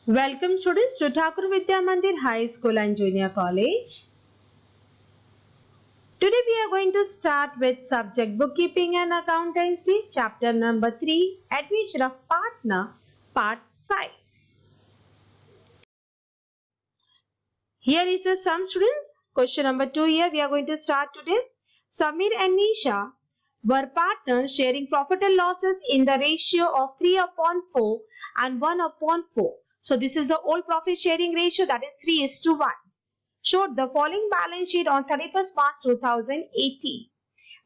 Welcome students to Thakur Vidya Mandir High School and Junior College. Today we are going to start with subject bookkeeping and accountancy, chapter number 3, admission of partner, part 5. Here is the sum students. Question number 2 here we are going to start today. Samir and Nisha were partners sharing profit and losses in the ratio of 3/4 and 1/4. So this is the old profit sharing ratio, that is 3:1. Showed the following balance sheet on 31st March 2018.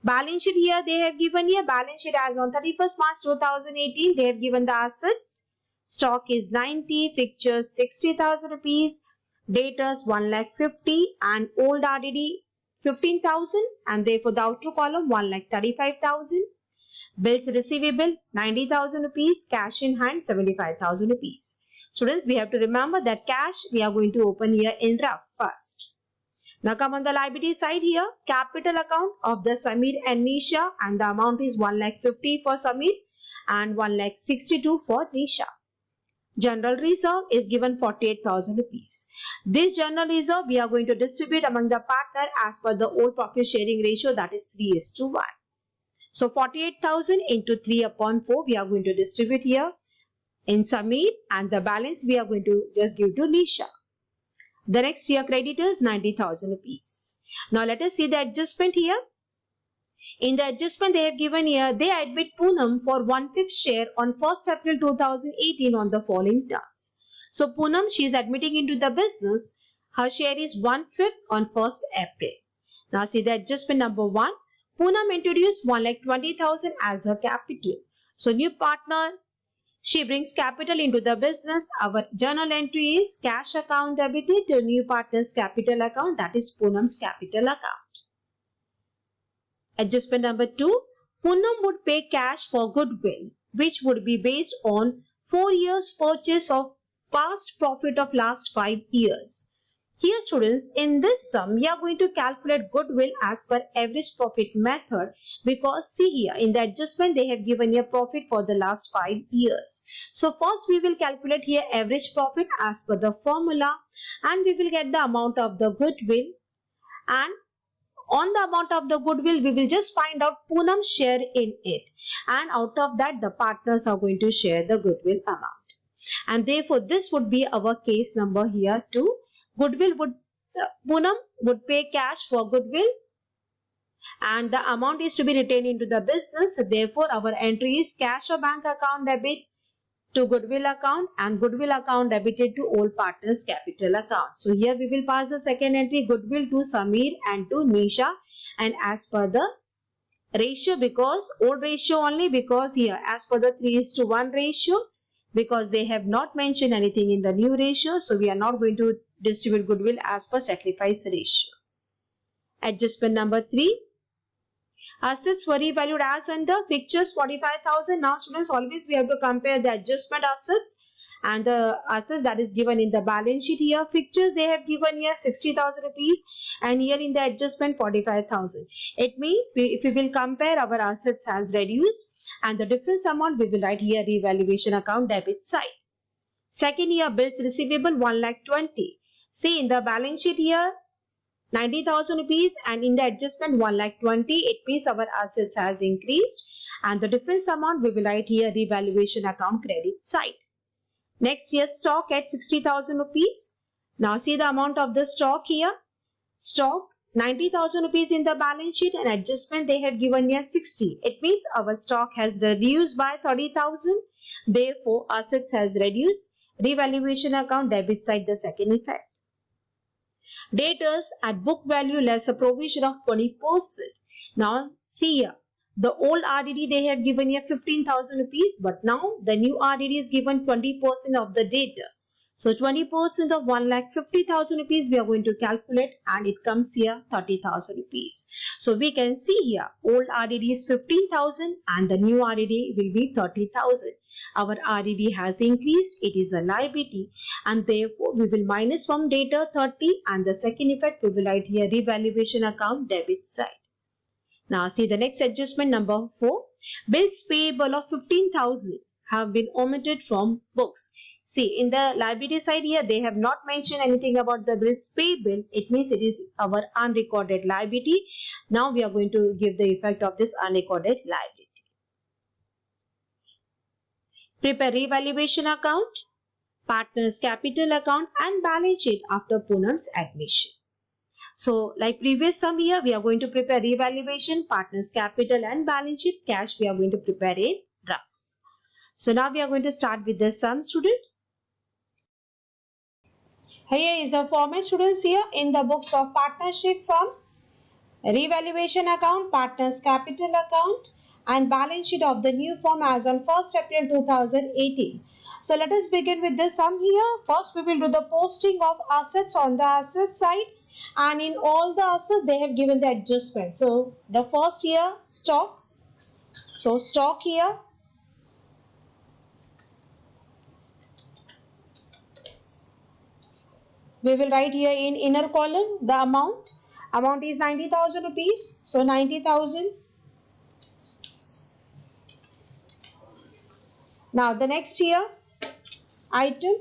Balance sheet here they have given here. Balance sheet as on 31st March 2018. They have given the assets. Stock is 90, fixtures 60,000 rupees, debtors 1,50,000 and old RDD 15,000, and therefore the outer column 1,35,000. Bills receivable 90,000 rupees, cash in hand 75,000 rupees. Students, we have to remember that cash we are going to open here in rough first. Now come on the liability side here. Capital account of the Samir and Nisha, and the amount is 1,50,000 for Samir and 1,62,000 for Nisha. General reserve is given 48,000 rupees. This general reserve we are going to distribute among the partner as per the old profit sharing ratio, that is 3:1. So 48,000 into 3/4 we are going to distribute here in Samir, and the balance we are going to just give to Nisha. The next year creditors 90,000 rupees. Now let us see the adjustment here. In the adjustment they have given here, they admit Poonam for 1/5 share on 1st April 2018 on the following terms. So Poonam, she is admitting into the business. Her share is 1/5 on 1st April. Now see the adjustment number 1. Poonam introduced 1,20,000 as her capital. So new partner, she brings capital into the business. Our journal entry is cash account debited to new partner's capital account, that is Poonam's capital account. Adjustment number 2. Poonam would pay cash for goodwill, which would be based on 4 years purchase of past profit of last 5 years. Here students, in this sum, we are going to calculate goodwill as per average profit method, because see here in the adjustment they have given here profit for the last 5 years. So first we will calculate here average profit as per the formula, and we will get the amount of the goodwill, and on the amount of the goodwill we will just find out Poonam's share in it, and out of that the partners are going to share the goodwill amount, and therefore this would be our case number here too. Goodwill would, Poonam would pay cash for goodwill, and the amount is to be retained into the business. Therefore, our entry is cash or bank account debit to goodwill account, and goodwill account debited to old partners capital account. So here we will pass the second entry, goodwill to Samir and to Nisha, and as per the ratio, because old ratio only, because here as per the 3:1 ratio, because they have not mentioned anything in the new ratio, so we are not going to distribute goodwill as per sacrifice ratio. Adjustment number 3. Assets were revalued as under, fixtures 45,000. Now students, always we have to compare the adjustment assets and the assets that is given in the balance sheet here. Fixtures they have given here 60,000 rupees, and here in the adjustment 45,000. It means if we will compare, our assets has reduced, and the difference amount we will write here revaluation account debit side. Second year bills receivable 1,20,000. See in the balance sheet here 90,000 rupees, and in the adjustment 1,20,000. It means our assets has increased, and the difference amount we will write here revaluation account credit side. Next year stock at 60,000 rupees. Now see the amount of the stock here. Stock 90,000 rupees in the balance sheet, and adjustment they have given here 60. It means our stock has reduced by 30,000. Therefore assets has reduced. Revaluation account debit side the second effect. Debtors at book value less a provision of 20%. Now see here, the old RDD they have given here 15,000 rupees, but now the new RDD is given 20% of the debtor. So 20% of 1,50,000 rupees we are going to calculate, and it comes here 30,000 rupees. So we can see here old RDD is 15,000 and the new RDD will be 30,000. Our RDD has increased, it is a liability, and therefore we will minus from debtor 30, and the second effect we will write here revaluation account debit side. Now see the next adjustment number 4. Bills payable of 15,000 have been omitted from books. See, in the liability side here, they have not mentioned anything about the bills payable. It means it is our unrecorded liability. Now we are going to give the effect of this unrecorded liability. Prepare revaluation account, partner's capital account and balance sheet after Poonam's admission. So like previous sum here, we are going to prepare revaluation, partner's capital and balance sheet. Cash we are going to prepare in rough. So now we are going to start with the sum, student. Here is the format, students. Here in the books of partnership firm, revaluation account, partner's capital account and balance sheet of the new firm as on 1st April 2018. So let us begin with the sum here. First we will do the posting of assets on the asset side, and in all the assets they have given the adjustment. So the first here stock. So stock here. We will write here in inner column the amount. Amount is 90,000 rupees. So 90,000. Now the next here item,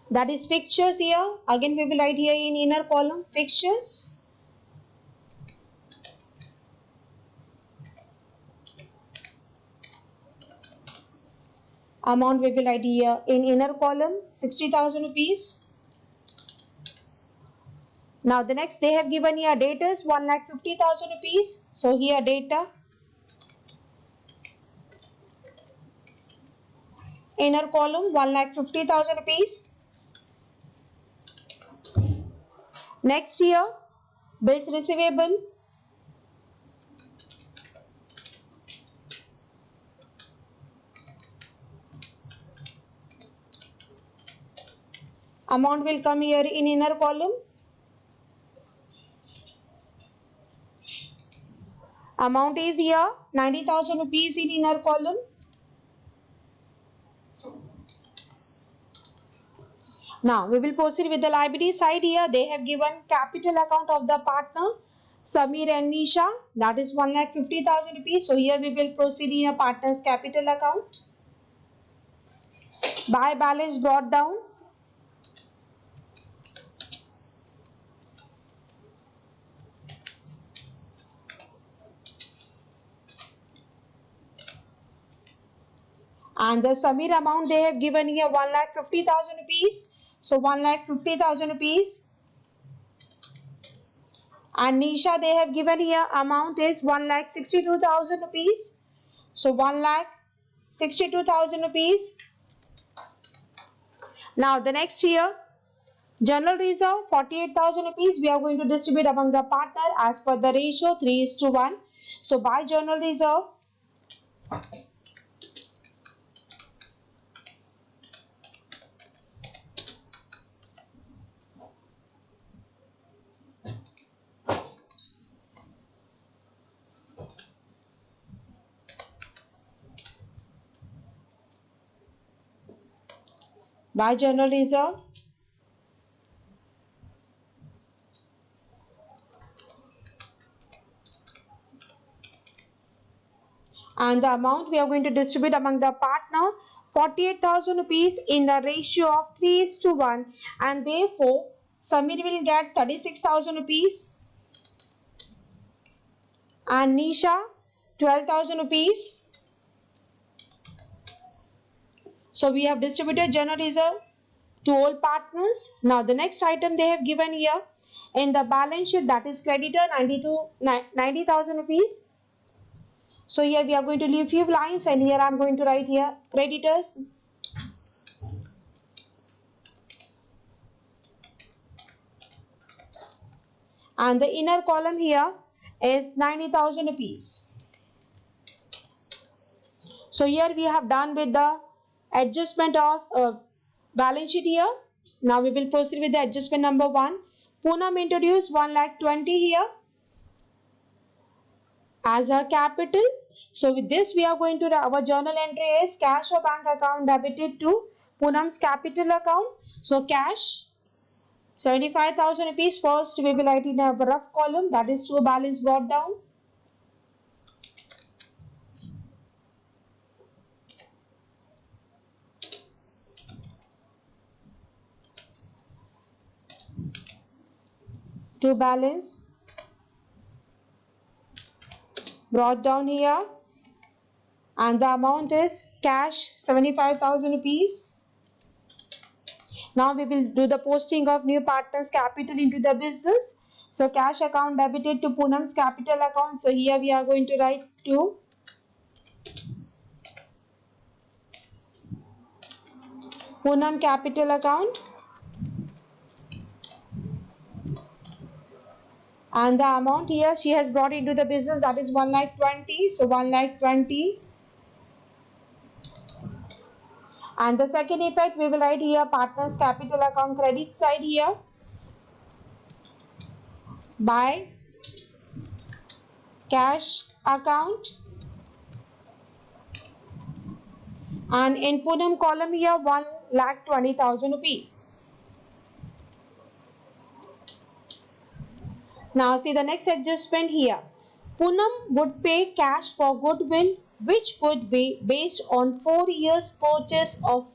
that is fixtures here. Again we will write here in inner column fixtures. Amount we will write here in inner column 60,000 rupees. Now the next they have given here debtors 1,50,000 rupees. So here data, inner column 1,50,000 rupees. Next here bills receivable, amount will come here in inner column. Amount is here 90,000 rupees in inner column. Now we will proceed with the liability side here. They have given capital account of the partner Samir and Nisha, that is 1,50,000 rupees. So here we will proceed in a partner's capital account. By balance brought down. And the Samir amount they have given here 1,50,000 rupees. So 1,50,000 rupees. And Nisha they have given here amount is 1,62,000 rupees. So 1,62,000 rupees. Now the next here general reserve 48,000 rupees we are going to distribute among the partner as per the ratio 3:1. So by general reserve, by general reserve, and the amount we are going to distribute among the partner 48,000 rupees in the ratio of 3:1, and therefore Samir will get 36,000 rupees and Nisha 12,000 rupees. So we have distributed general reserve to all partners. Now the next item they have given here in the balance sheet, that is creditor 90,000 rupees. So here we are going to leave few lines, and here I am going to write here creditors. And the inner column here is 90,000 rupees. So here we have done with the adjustment of balance sheet here. Now we will proceed with the adjustment number 1. Poonam introduced 1,20,000 here as a capital. So with this we are going to, our journal entry is cash or bank account debited to Poonam's capital account. So cash 75,000 rupees. First we will write in a rough column, that is to balance brought down. to balance brought down here, and the amount is cash 75,000 rupees. Now we will do the posting of new partners capital into the business. So cash account debited to Poonam's capital account. So here we are going to write to Poonam capital account, and the amount here she has brought into the business, that is 1,20,000. So 1,20,000. And the second effect we will write here partners capital account credit side here by cash account, and in Poonam column here 1,20,000 rupees. Now see the next adjustment here. Poonam would pay cash for goodwill which would be based on 4 years purchase of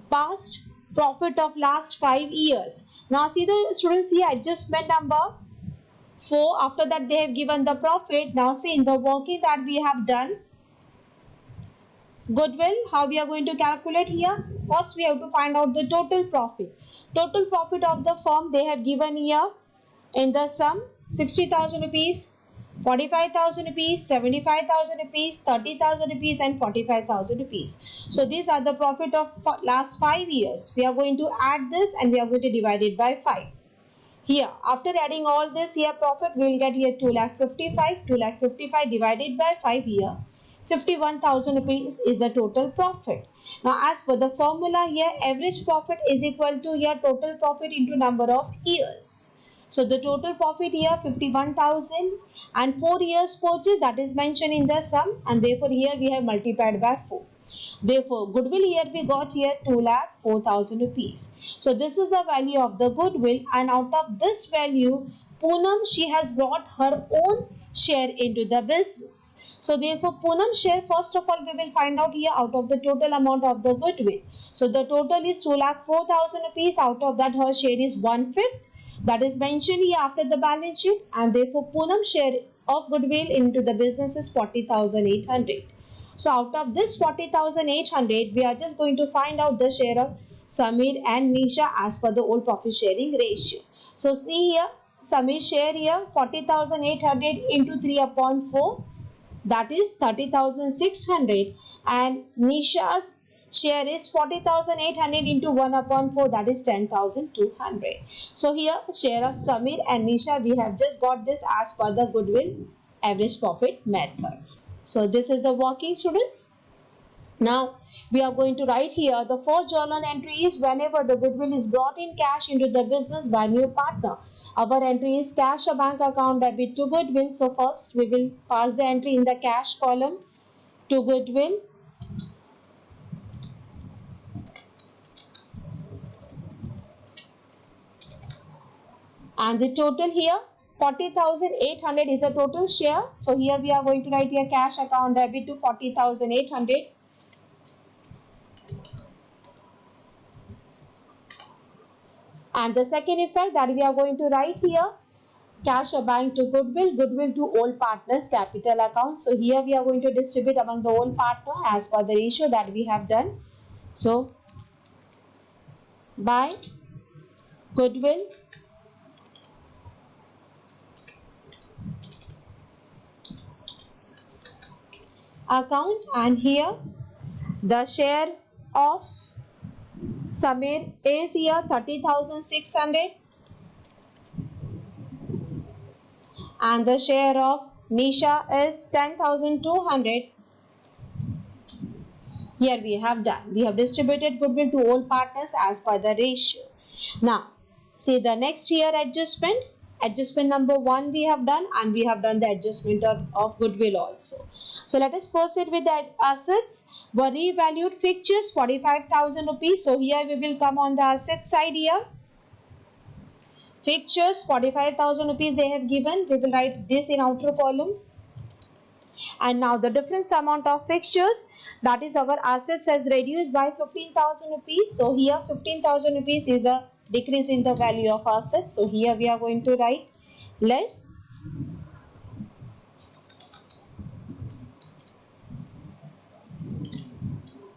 past profit of last 5 years. Now see the students here adjustment number 4. After that they have given the profit. Now see in the working that we have done, goodwill, how we are going to calculate here? First we have to find out the total profit. Total profit of the firm they have given here in the sum 60,000 rupees, 45,000 rupees, 75,000 rupees, 30,000 rupees and 45,000 rupees. So these are the profit of last 5 years. We are going to add this and we are going to divide it by 5. Here after adding all this here profit we will get here 2,55,000. 2,55,000 divided by 5 here. 51,000 rupees is the total profit. Now as per the formula here, average profit is equal to here total profit into number of years. So the total profit here 51,000 and 4 years purchase, that is mentioned in the sum, and therefore here we have multiplied by 4. Therefore goodwill here we got here 2,04,000 rupees. So this is the value of the goodwill, and out of this value Poonam she has brought her own share into the business. So therefore Poonam share, first of all we will find out here out of the total amount of the goodwill. So the total is 2,04,000 rupees. Out of that her share is 1/5. That is mentioned here after the balance sheet, and therefore Poonam share of goodwill into the business is 40,800. So out of this 40,800 we are just going to find out the share of Samir and Nisha as per the old profit sharing ratio. So see here Samir share here 40,800 into 3/4, that is 30,600, and Nisha's share is 40,800 into 1/4, that is 10,200. So here share of Samir and Nisha we have just got this as per the goodwill average profit method. So this is the working, students. Now we are going to write here the first journal entry is whenever the goodwill is brought in cash into the business by new partner. Our entry is cash or bank account debit to goodwill. So first we will pass the entry in the cash column to goodwill. And the total here 40,800 is the total share. So here we are going to write here cash account debit to 40,800. And the second effect that we are going to write here, cash or bank to goodwill, goodwill to old partners capital account. So here we are going to distribute among the old partner as per the ratio that we have done. So by goodwill account, and here the share of Samir is here 30,600 and the share of Nisha is 10,200. Here we have done. We have distributed goodwill to all partners as per the ratio. Now see the next year adjustment. Adjustment number 1 we have done, and we have done the adjustment of goodwill also. So let us proceed with the assets. Were revalued fixtures 45,000 rupees. So here we will come on the asset side here. Fixtures 45,000 rupees they have given. We will write this in outer column. And now the difference amount of fixtures, that is our assets has reduced by 15,000 rupees. So here 15,000 rupees is the decrease in the value of assets. So here we are going to write less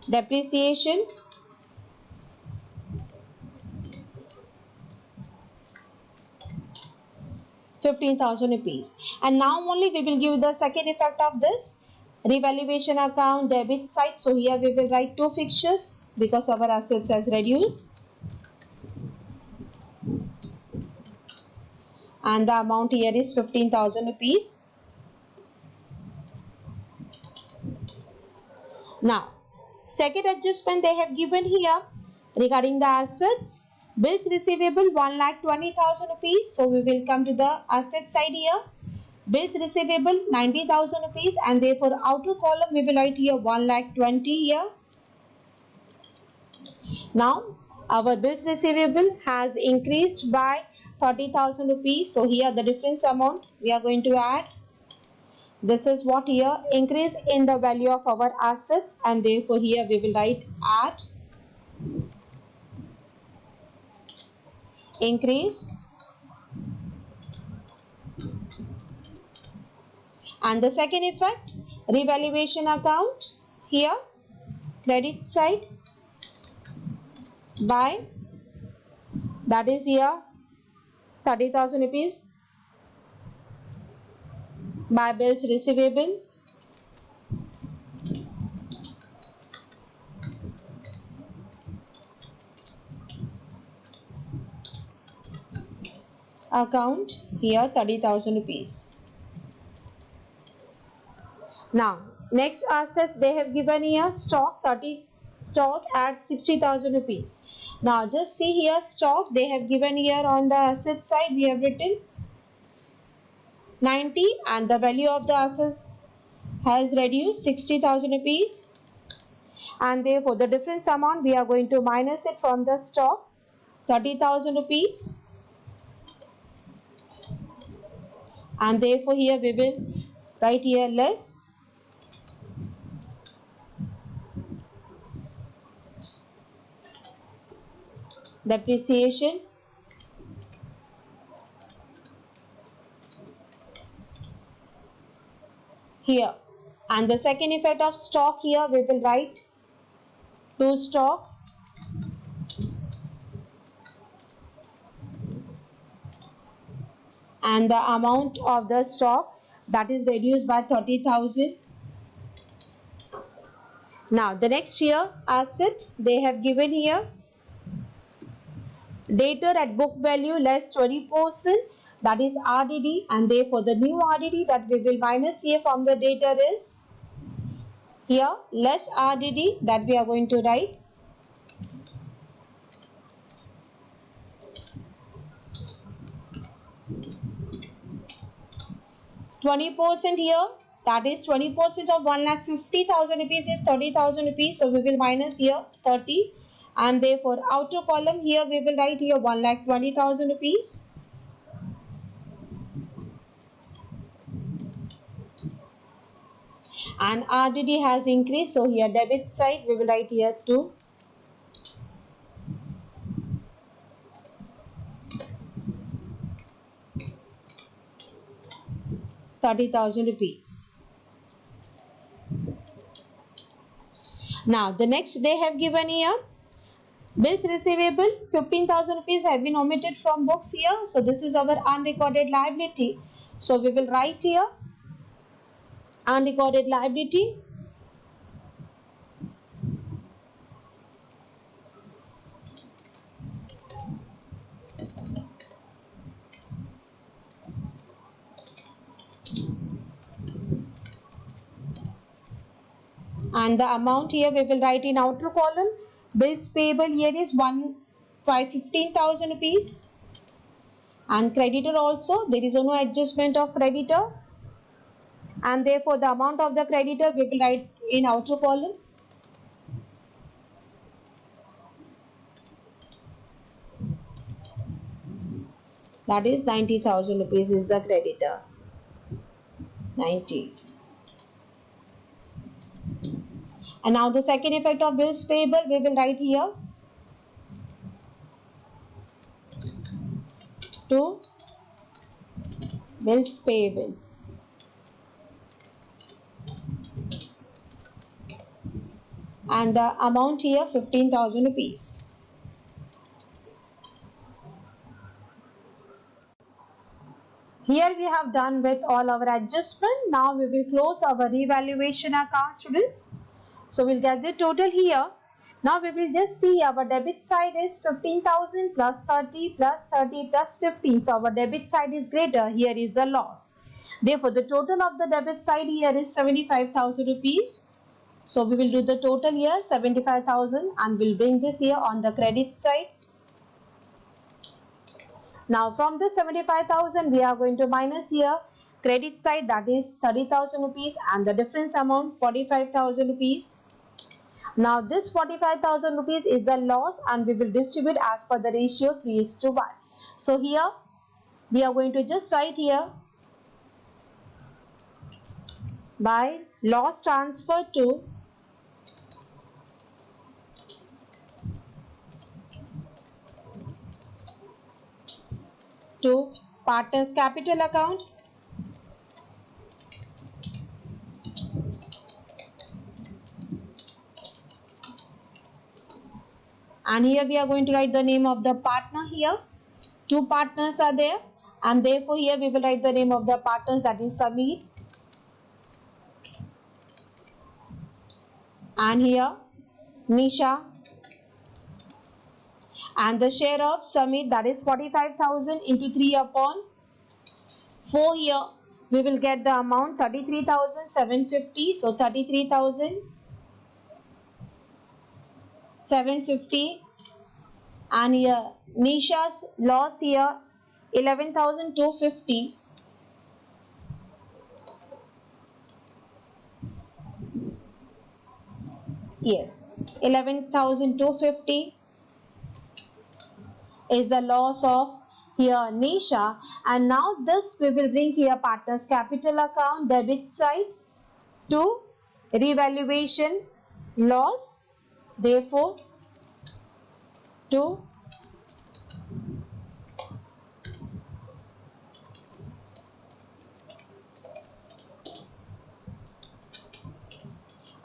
depreciation ₹15,000. And now only we will give the second effect of this revaluation account debit side. So here we will write two fixtures because our assets has reduced, and the amount here is ₹15,000. Now, second adjustment they have given here regarding the assets. Bills receivable ₹1,20,000. So we will come to the asset side here. Bills receivable ₹90,000, and therefore outer column we will write here 1,20,000 here. Now our bills receivable has increased by ₹30,000. So here the difference amount we are going to add. This is what here increase in the value of our assets, and therefore here we will write add increase. And the second effect, revaluation account here credit side by, that is here ₹30,000 by bills receivable account here ₹30,000. Now next assets they have given here stock stock at ₹60,000. Now just see here stock they have given here on the asset side we have written 90, and the value of the assets has reduced ₹60,000, and therefore the difference amount we are going to minus it from the stock ₹30,000, and therefore here we will write here less depreciation here. And the second effect of stock here we will write to stock and the amount of the stock that is reduced by 30,000. Now the next here asset they have given here debtor at book value less 20%, that is RDD, and therefore the new RDD that we will minus here from the debtor is here less RDD that we are going to write. %20 here, that is 20% of ₹1,50,000 is ₹30,000. So we will minus here 30, and therefore outer column here we will write here ₹1,20,000. And RDD has increased, so here debit side we will write here 2. ₹30,000. Now the next they have given here bills receivable ₹15,000 have been omitted from books here, so this is our unrecorded liability. So we will write here unrecorded liability and the amount here we will write in outer column. Bills payable here is ₹15,000, and creditor also there is no adjustment of creditor, and therefore the amount of the creditor we will write in outer column. That is ₹90,000 is the creditor. 90. And now the second effect of bills payable we will write here bills payable. And the amount here 15,000 rupees. Here we have done with all our adjustment. Now we will close our revaluation account, students. So we'll get the total here. Now we will just see our debit side is 15,000 plus 30 plus 30 plus 15. So our debit side is greater. Here is the loss. Therefore, the total of the debit side here is 75,000 rupees. So we will do the total here 75,000 and we'll bring this here on the credit side. Now from this 75,000 we are going to minus here credit side, that is 30,000 rupees, and the difference amount 45,000 rupees. Now this 45,000 rupees is the loss and we will distribute as per the ratio 3:1. So here we are going to just write here by loss transfer to partners capital account. And here we are going to write the name of the partner here. Two partners are there and therefore here we will write the name of the partners, that is Sameer. And here Nisha. And the share of Sameer, that is 45,000 into 3/4. Here we will get the amount 33,750. So 33,750. And here Nisha's loss here 11,250. Yes, 11,250 is the loss of here Nisha. And now this we will bring here partners capital account debit side to revaluation loss, therefore to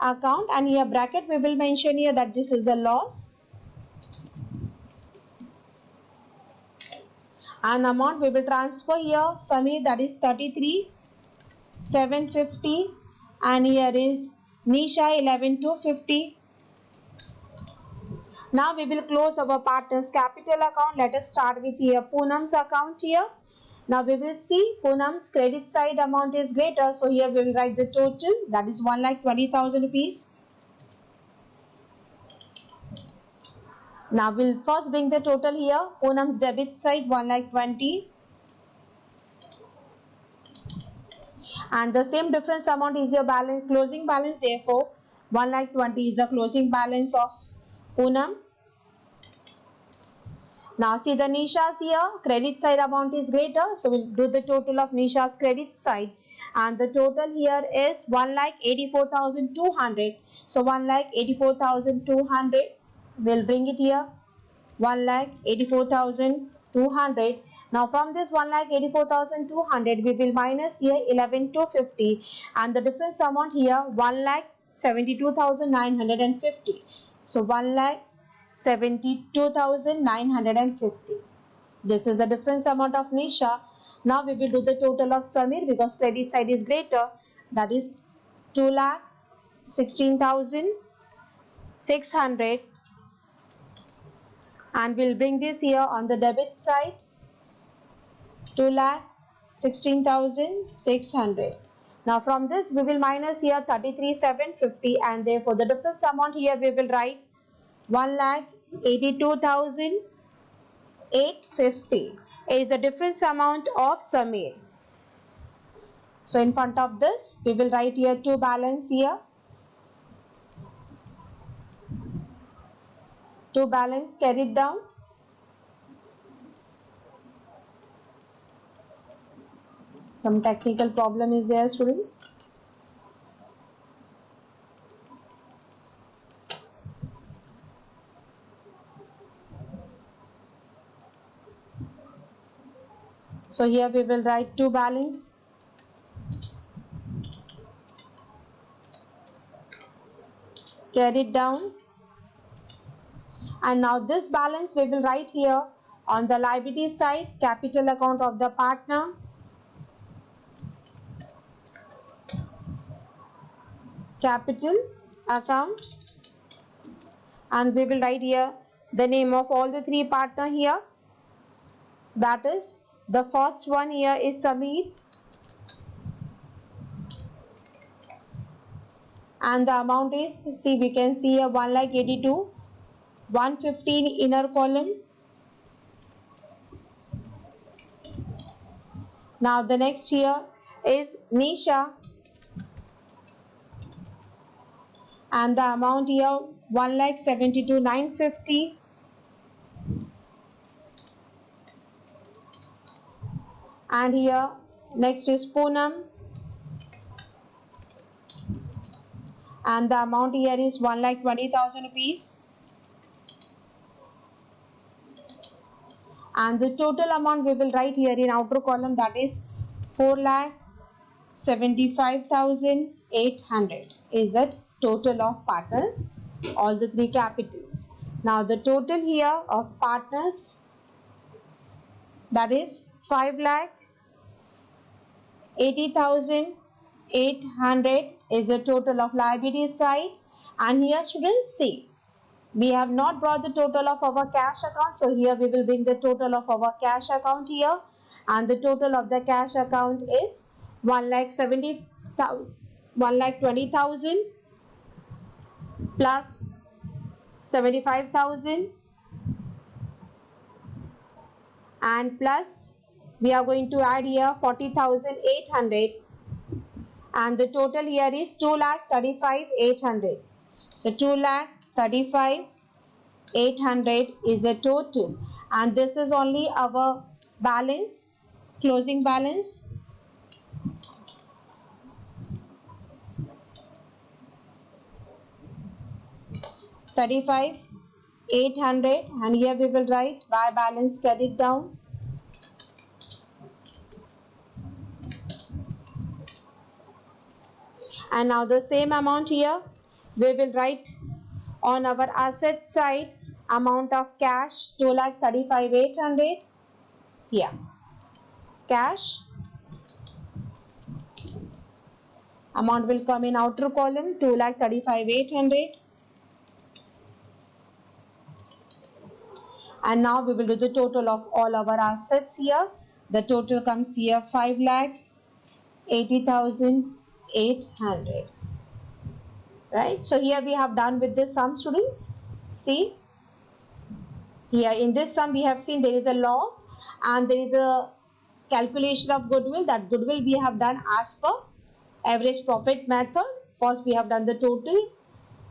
account, and here bracket we will mention here that this is the loss, and amount we will transfer here Sameer, that is 33,750, and here is Nisha 11,250. Now we will close our partners capital account. Let us start with here Poonam's account here. Now we will see Poonam's credit side amount is greater, so here we will write the total, that is 1,20,000 rupees. Now we'll first bring the total here. Poonam's debit side 1,20,000 and the same difference amount is your balance, closing balance, therefore 1,20,000 is the closing balance of Poonam. Now see the Nisha's here credit side amount is greater, so we'll do the total of Nisha's credit side, and the total here is 1,84,200. So 1,84,200, we'll bring it here 1,84,200. Now from this 1,84,200 we will minus here 11,250, and the difference amount here 1,72,950. So 1,72,950. This is the difference amount of Nisha. Now we will do the total of Sameer because credit side is greater, that is 2,16,600, and we'll bring this here on the debit side 2,16,600. Now from this we will minus here 33,750, and therefore the difference amount here we will write 1,82,850 is the difference amount of Sameer. So in front of this we will write here to balance here. To balance carried down. Some technical problem is there, students. So here we will write to balance. Carried down. And now this balance we will write here on the liability side, capital account of the partner. Capital account. And we will write here the name of all the three partners here. That is, the first one here is Samir. And the amount is, see, we can see here 1,82,000, 115 inner column. Now the next here is Nisha. And the amount here 1,72,950. And here next is Poonam. And the amount here is 1,20,000 rupees. And the total amount we will write here in outer column, that is 4,75,800 is the total of partners, all the three capitals. Now the total here of partners, that is 5,80,800 is the total of liability side. And here students, see, we have not brought the total of our cash account, so here we will bring the total of our cash account here, and the total of the cash account is 1,20,000 plus 75,000 and plus we are going to add here 40,800, and the total here is 2,35,800. So 2,35,800 is the total, and this is only our balance, closing balance. $35,800, and here we will write by balance carried down. And now the same amount here we will write on our asset side, amount of cash 2,35,800. Here cash amount will come in outer column, 2,35,800. And now we will do the total of all our assets here. The total comes here 5,80,800. Right? So here we have done with this sum, students. See, here in this sum we have seen there is a loss and there is a calculation of goodwill. That goodwill we have done as per average profit method. First we have done the total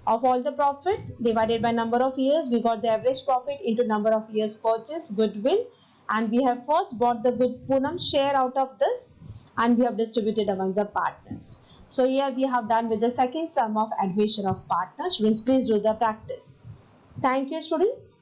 of all the profit divided by number of years. We got the average profit into number of years purchased, goodwill, and we have first bought the Poonam share out of this and we have distributed among the partners. So here we have done with the second sum of admission of partners. Students, please do the practice. Thank you, students.